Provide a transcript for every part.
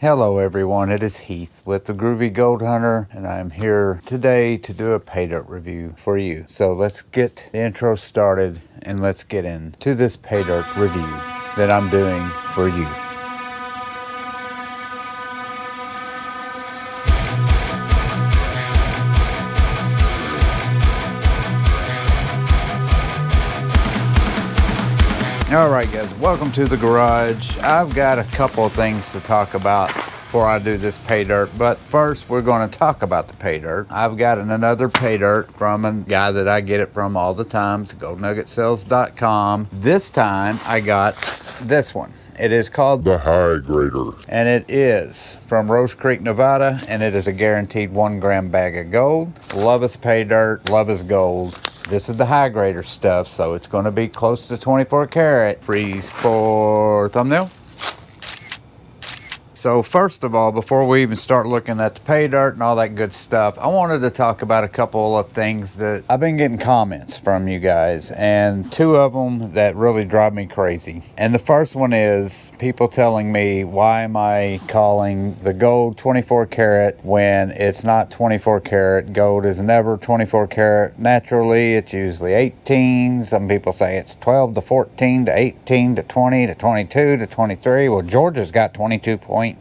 Hello everyone, it is Heath with the Groovy Gold Hunter, and I'm here today to do a pay dirt review for you. So let's get the intro started and let's get into this pay dirt review that I'm doing for you. Alright guys, welcome to the garage. I've got a couple of things to talk about before I do this pay dirt, but first we're going to talk about the pay dirt. I've got another pay dirt from a guy that I get it from all the time, to goldnuggetsales.com. This time I got this one. It is called the High Grader, and it is from Rose Creek, Nevada, and it is a guaranteed 1 gram bag of gold. Love his pay dirt, love his gold. This is the High Grader stuff, so it's going to be close to 24 karat. Freeze for thumbnail. So first of all, before we even start looking at the pay dirt and all that good stuff, I wanted to talk about a couple of things that I've been getting comments from you guys, and two of them that really drive me crazy. And the first one is people telling me, why am I calling the gold 24 karat when it's not 24 karat? Gold is never 24 karat. Naturally, it's usually 18. Some people say it's 12 to 14 to 18 to 20 to 22 to 23. Well, Georgia's got 22.75.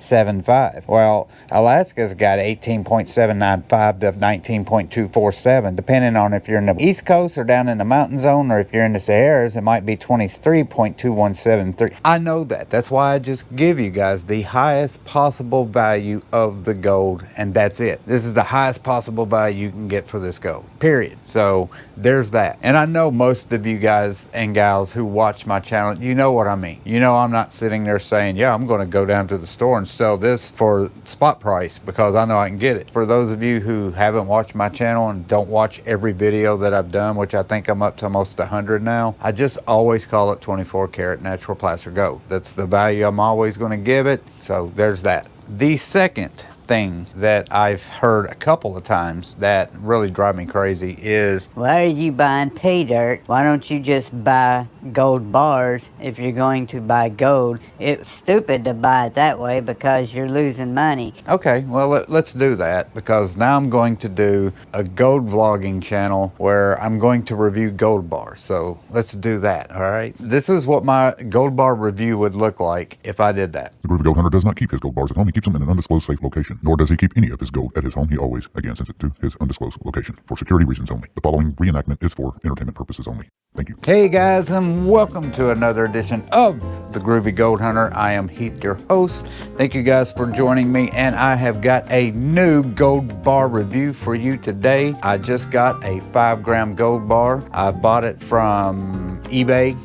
Well, Alaska's got 18.795 to 19.247, depending on if you're in the East Coast or down in the mountain zone, or if you're in the Sierras, it might be 23.2173. I know that. That's why I just give you guys the highest possible value of the gold, and that's it. This is the highest possible value you can get for this gold, period. So there's that. And I know most of you guys and gals who watch my channel, you know what I mean. You know I'm not sitting there saying, yeah, I'm going to go down to the store and sell this for spot price because I know I can get it. For those of you who haven't watched my channel and don't watch every video that I've done, which I think I'm up to almost 100 now, I just always call it 24 karat natural placer gold. That's the value I'm always going to give it. So there's that. The second thing that I've heard a couple of times that really drive me crazy is, why are you buying pay dirt? Why don't you just buy gold bars if you're going to buy gold? It's stupid to buy it that way because you're losing money. Okay, well, let's do that, because now I'm going to do a gold vlogging channel where I'm going to review gold bars. So let's do that, all right? This is what my gold bar review would look like if I did that. The Groovy Gold Hunter does not keep his gold bars at home. He keeps them in an undisclosed safe location. Nor does he keep any of his gold at his home. He always, again, sends it to his undisclosed location for security reasons only. The following reenactment is for entertainment purposes only. Thank you. Hey guys, and welcome to another edition of the Groovy Gold Hunter. I am Heath, your host. Thank you guys for joining me, and I have got a new gold bar review for you today. I just got a 5 gram gold bar. I bought it from eBay.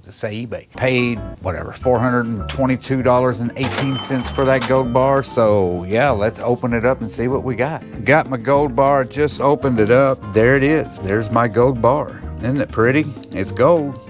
Say eBay. Paid whatever, $422.18 for that gold bar. So yeah, let's open it up and see what we got. Got my gold bar, just opened it up. There it is. There's my gold bar. Isn't it pretty? It's gold.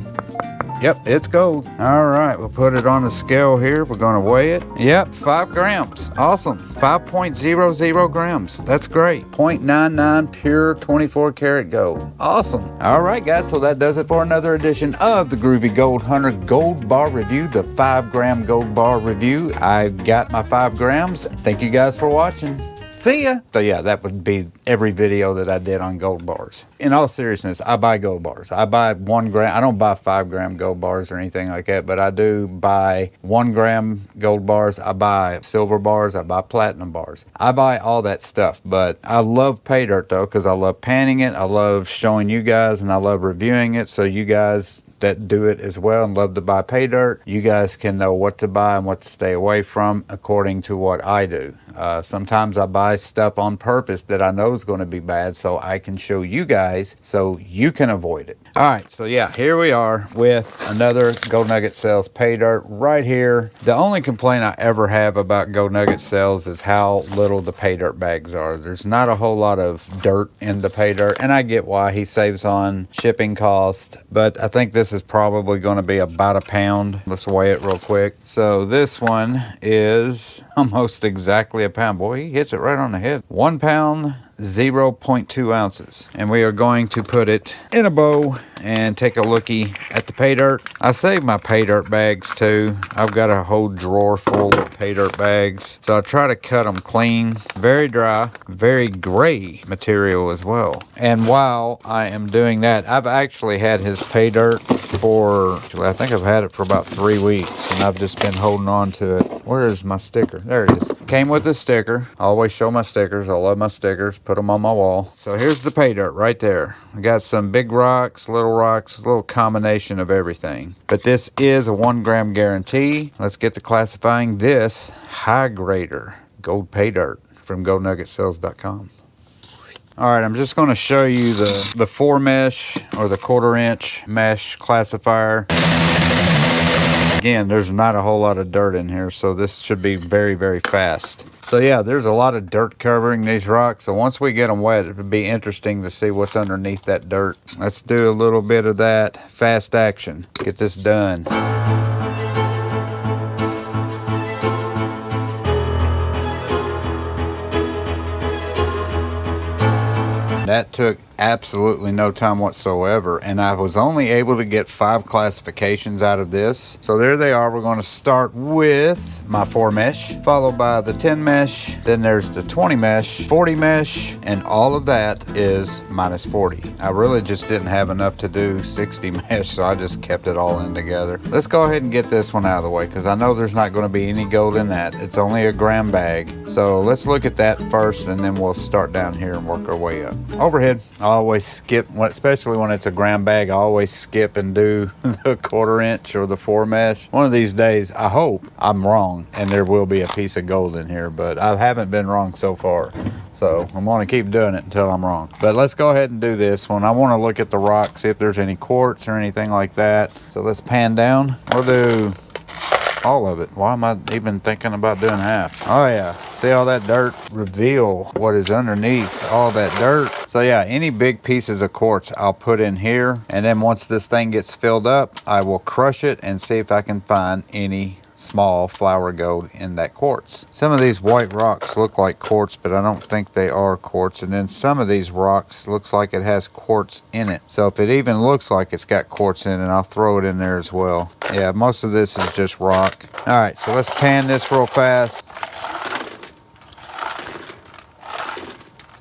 Yep, it's gold. All right, we'll put it on the scale here. We're going to weigh it. Yep, 5 grams. Awesome. 5.00 grams. That's great. 0.99 pure 24 karat gold. Awesome. All right, guys, so that does it for another edition of the Groovy Gold Hunter Gold Bar Review, the 5 gram gold bar review. I've got my 5 grams. Thank you guys for watching. See ya. So yeah, that would be every video that I did on gold bars. In all seriousness, I buy gold bars. I buy 1 gram. I don't buy 5 gram gold bars or anything like that, but I do buy 1 gram gold bars. I buy silver bars. I buy platinum bars. I buy all that stuff, but I love pay dirt though, because I love panning it. I love showing you guys, and I love reviewing it. So you guys that do it as well and love to buy pay dirt, you guys can know what to buy and what to stay away from according to what I do. Sometimes I buy stuff on purpose that I know is going to be bad so I can show you guys so you can avoid it. All right, so yeah, here we are with another Gold Nugget Sales pay dirt right here. The only complaint I ever have about Gold Nugget Sales is how little the pay dirt bags are. There's not a whole lot of dirt in the pay dirt, and I get why. He saves on shipping cost, but I think this is probably going to be about a pound. Let's weigh it real quick. So this one is almost exactly a pound. Boy, he hits it right on the head. 1 pound, 0.2 ounces. And we are going to put it in a bowl and take a lookie at the pay dirt. I saved my pay dirt bags too. I've got a whole drawer full of pay dirt bags. So I try to cut them clean, very dry, very gray material as well. And while I am doing that, I've actually had his pay dirt for, I think I've had it for about 3 weeks, and I've just been holding on to it. Where is my sticker? There it is. Came with a sticker. I always show my stickers. I love my stickers. Put them on my wall. So here's the pay dirt right there. I got some big rocks, a little combination of everything. But this is a 1 gram guarantee. Let's get to classifying this high grader gold pay dirt from goldnuggetsales.com. All right, I'm just going to show you the 4 mesh or the 1/4 inch mesh classifier. Again, there's not a whole lot of dirt in here, so this should be very, very fast. So yeah, there's a lot of dirt covering these rocks. So once we get them wet, it would be interesting to see what's underneath that dirt. Let's do a little bit of that fast action. Get this done. That took absolutely no time whatsoever, and I was only able to get 5 classifications out of this. So there they are. We're going to start with my 4 mesh, followed by the 10 mesh, then there's the 20 mesh, 40 mesh, and all of that is minus 40. I really just didn't have enough to do 60 mesh, so I just kept it all in together. Let's go ahead and get this one out of the way, because I know there's not going to be any gold in that. It's only a gram bag. So let's look at that first, and then we'll start down here and work our way up. Overhead, I always skip, especially when it's a gram bag, I always skip and do the 1/4 inch or the 4 mesh. One of these days, I hope I'm wrong and there will be a piece of gold in here, but I haven't been wrong so far. So I'm going to keep doing it until I'm wrong. But let's go ahead and do this one. I want to look at the rock, see if there's any quartz or anything like that. So let's pan down. We'll do all of it. Why am I even thinking about doing half? Oh yeah, see all that dirt? Reveal what is underneath all that dirt. So yeah, any big pieces of quartz I'll put in here, and then once this thing gets filled up, I will crush it and see if I can find any small flour gold in that quartz. Some of these white rocks look like quartz, but I don't think they are quartz. And then some of these rocks looks like it has quartz in it. So if it even looks like it's got quartz in it, I'll throw it in there as well. Yeah, most of this is just rock. All right, so let's pan this real fast.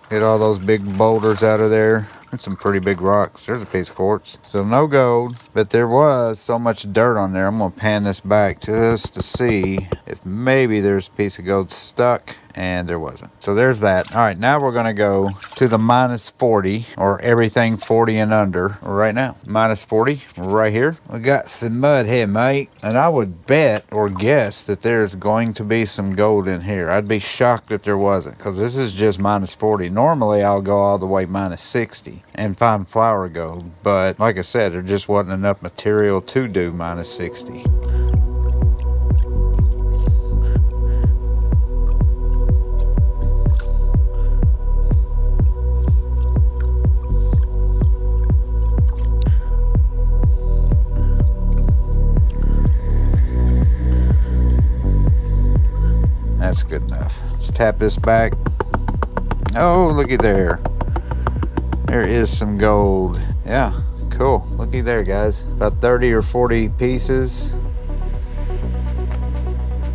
Get all those big boulders out of there. That's some pretty big rocks. There's a piece of quartz. So no gold, but there was so much dirt on there. I'm going to pan this back just to see if maybe there's a piece of gold stuck, and there wasn't. So there's that. All right, now we're going to go to the minus 40, or everything 40 and under right now. Minus 40 right here. We got some mud here, mate. And I would bet or guess that there's going to be some gold in here. I'd be shocked if there wasn't, because this is just minus 40. Normally, I'll go all the way minus 60 and find flour gold. But like I said, there just wasn't enough material to do minus 60. That's good enough. Let's tap this back. Oh, looky there. There is some gold. Yeah, cool. Looky there, guys. About 30 or 40 pieces.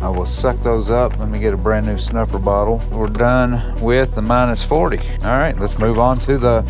I will suck those up. Let me get a brand new snuffer bottle. We're done with the minus 40. All right, let's move on to the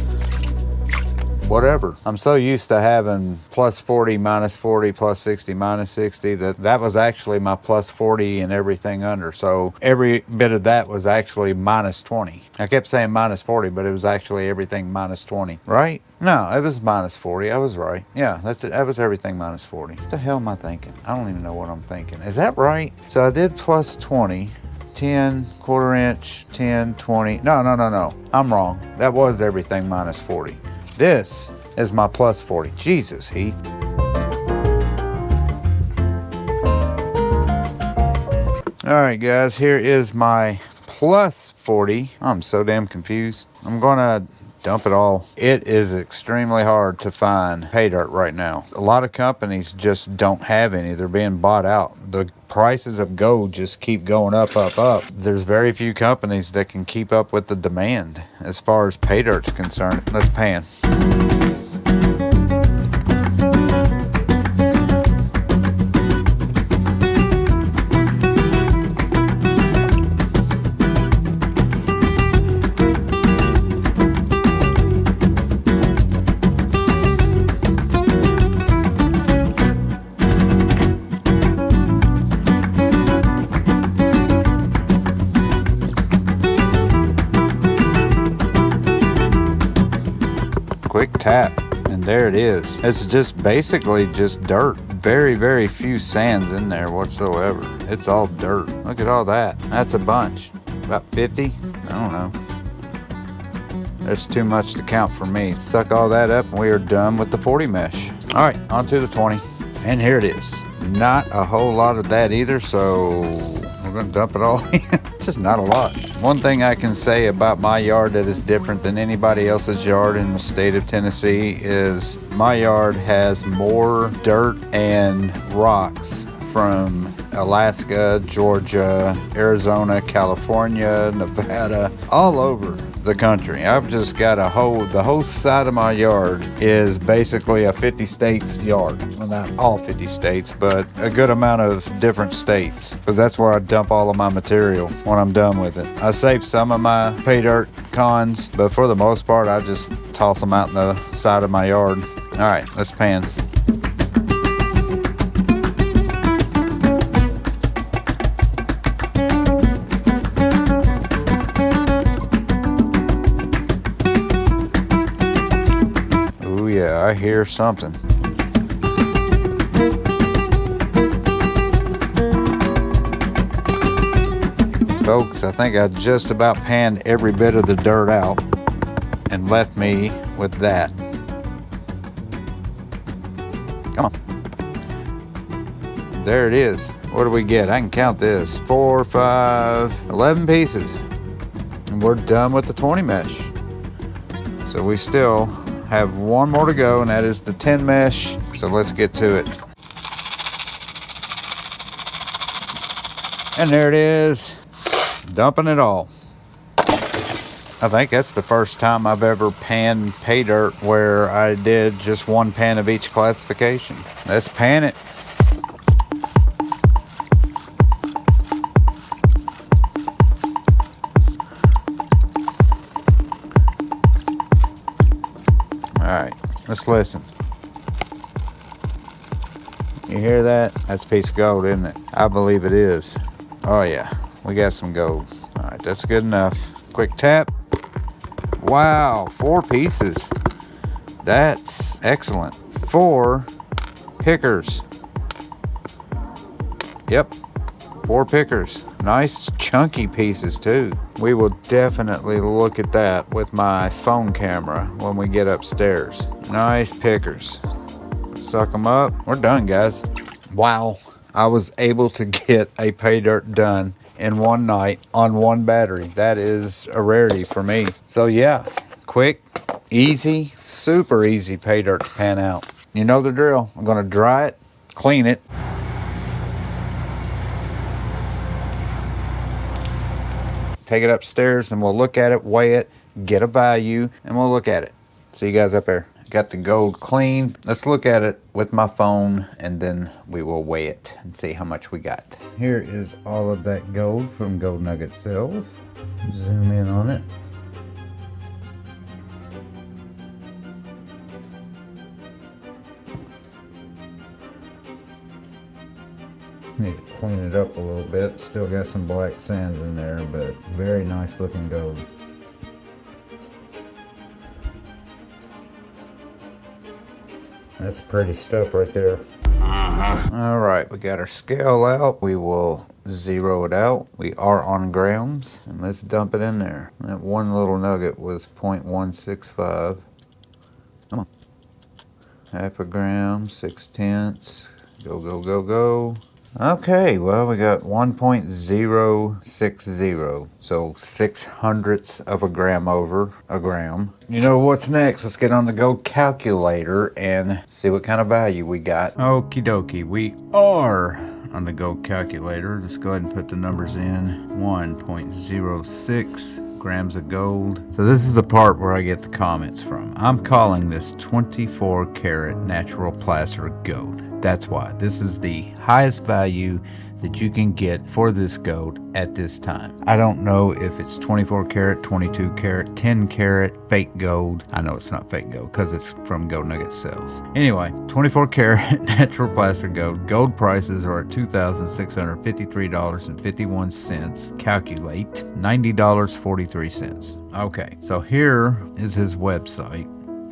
whatever. I'm so used to having plus 40, minus 40, plus 60, minus 60, that was actually my plus 40 and everything under. So every bit of that was actually minus 20. I kept saying minus 40, but it was actually everything minus 20, right? No, it was minus 40. I was right. Yeah, that's it. That was everything minus 40. What the hell am I thinking? I don't even know what I'm thinking. Is that right? So I did plus 20. 10, 1/4 inch, 10, 20. No. I'm wrong. That was everything minus 40. This is my plus 40. Jesus, Heath. All right, guys, here is my plus 40. I'm so damn confused. I'm gonna dump it all. It is extremely hard to find pay dirt right now. A lot of companies just don't have any. They're being bought out. The prices of gold just keep going up, up, up. There's very few companies that can keep up with the demand as far as pay dirt's concerned. Let's pan. Quick tap, and there it is. It's just basically just dirt. Very, very few sands in there whatsoever. It's all dirt. Look at all that. That's a bunch. About 50? I don't know. That's too much to count for me. Suck all that up and we are done with the 40 mesh. All right, on to the 20. And here it is. Not a whole lot of that either, so we're gonna dump it all in. Just not a lot. One thing I can say about my yard that is different than anybody else's yard in the state of Tennessee is my yard has more dirt and rocks from Alaska, Georgia, Arizona, California, Nevada, all over the country. I've just got the whole side of my yard is basically a 50 states yard. Well, not all 50 states, but a good amount of different states, because that's where I dump all of my material when I'm done with it. I save some of my pay dirt cons, but for the most part, I just toss them out in the side of my yard. All right, let's pan. I hear something. Folks, I think I just about panned every bit of the dirt out and left me with that. Come on. There it is. What do we get? I can count this. 4, 5, 11 pieces. And we're done with the 20 mesh. So we still have one more to go, and that is the 10 mesh. So let's get to it. And there it is, dumping it all. I think that's the first time I've ever panned pay dirt where I did just one pan of each classification. Let's pan it. Alright, let's listen. You hear that? That's a piece of gold, isn't it? I believe it is. Oh yeah, we got some gold. Alright, that's good enough. Quick tap. Wow, 4 pieces. That's excellent. 4 pickers. Yep, 4 pickers. Nice chunky pieces too. We will definitely look at that with my phone camera when we get upstairs. Nice pickers. Suck them up. We're done, guys. Wow, I was able to get a pay dirt done in one night on one battery. That is a rarity for me. So yeah, quick, easy, super easy pay dirt to pan out. You know the drill. I'm gonna dry it, clean it, take it upstairs, and we'll look at it, weigh it, get a value, and we'll look at it. See you guys up there. Got the gold clean. Let's look at it with my phone, and then we will weigh it and see how much we got. Here is all of that gold from Gold Nugget Sales. Zoom in on it. Need to clean it up a little bit. Still got some black sands in there, but very nice looking gold. That's pretty stuff right there. All right, we got our scale out. We will zero it out. We are on grams, and let's dump it in there. That one little nugget was 0.165. Come on. Half a gram, 6/10. Go, go, go, go. Okay, well, we got 1.060, so 6/100ths of a gram over a gram. You know what's next? Let's get on the gold calculator and see what kind of value we got. Okie dokie, we are on the gold calculator. Let's go ahead and put the numbers in. 1.06 grams of gold. So this is the part where I get the comments from. I'm calling this 24 karat natural placer gold. That's why. This is the highest value that you can get for this gold at this time. I don't know if it's 24 karat, 22 karat, 10 karat fake gold. I know it's not fake gold because it's from Gold Nugget Sales. Anyway, 24 karat natural placer gold. Gold prices are at $2,653.51. Calculate $90.43. Okay, so here is his website.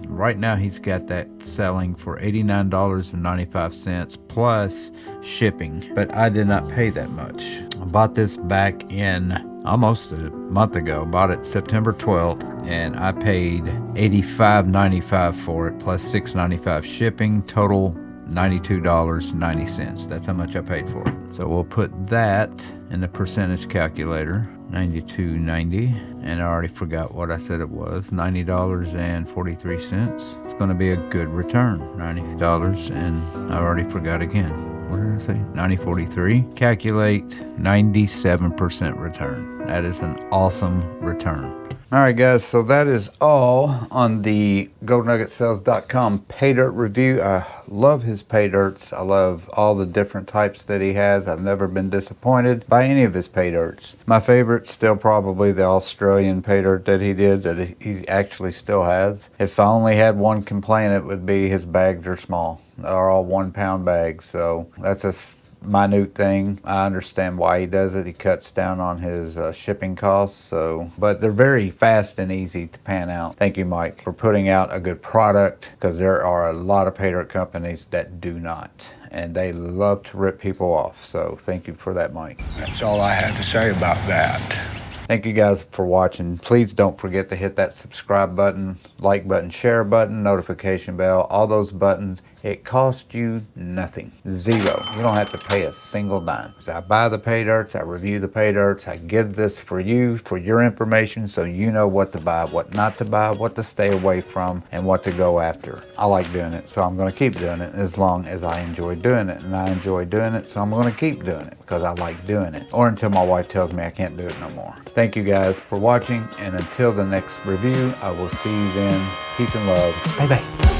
Right now he's got that selling for $89.95 plus shipping, but I did not pay that much. I bought this back in almost a month ago. Bought it September 12th, and I paid $85.95 for it plus $6.95 shipping. Total $92.90. That's how much I paid for it. So we'll put that in the percentage calculator. 92.90, and I already forgot what I said it was. $90.43. It's going to be a good return. $90, and I already forgot again. What did I say? $90.43. Calculate 97% return. That is an awesome return. All right, guys, so that is all on the goldnuggetsales.com pay dirt review. I love his pay dirts. I love all the different types that he has. I've never been disappointed by any of his pay dirts. My favorite still probably the Australian pay dirt that he did, that he actually still has. If I only had one complaint, it would be his bags are small. They're all 1 pound bags, so that's a minute thing. I understand why he does it. He cuts down on his shipping costs. But they're very fast and easy to pan out. Thank you, Mike, for putting out a good product, because there are a lot of pay dirt companies that do not, and they love to rip people off. So thank you for that, Mike. That's all I have to say about that. Thank you guys for watching. Please don't forget to hit that subscribe button, like button, share button, notification bell, all those buttons. It costs you nothing. Zero. You don't have to pay a single dime. So I buy the pay dirts, I review the pay dirts, I give this for you, for your information, so you know what to buy, what not to buy, what to stay away from, and what to go after. I like doing it, so I'm going to keep doing it as long as I enjoy doing it. And I enjoy doing it, so I'm going to keep doing it because I like doing it. Or until my wife tells me I can't do it no more. Thank you guys for watching, and until the next review, I will see you then. Peace and love. Bye-bye.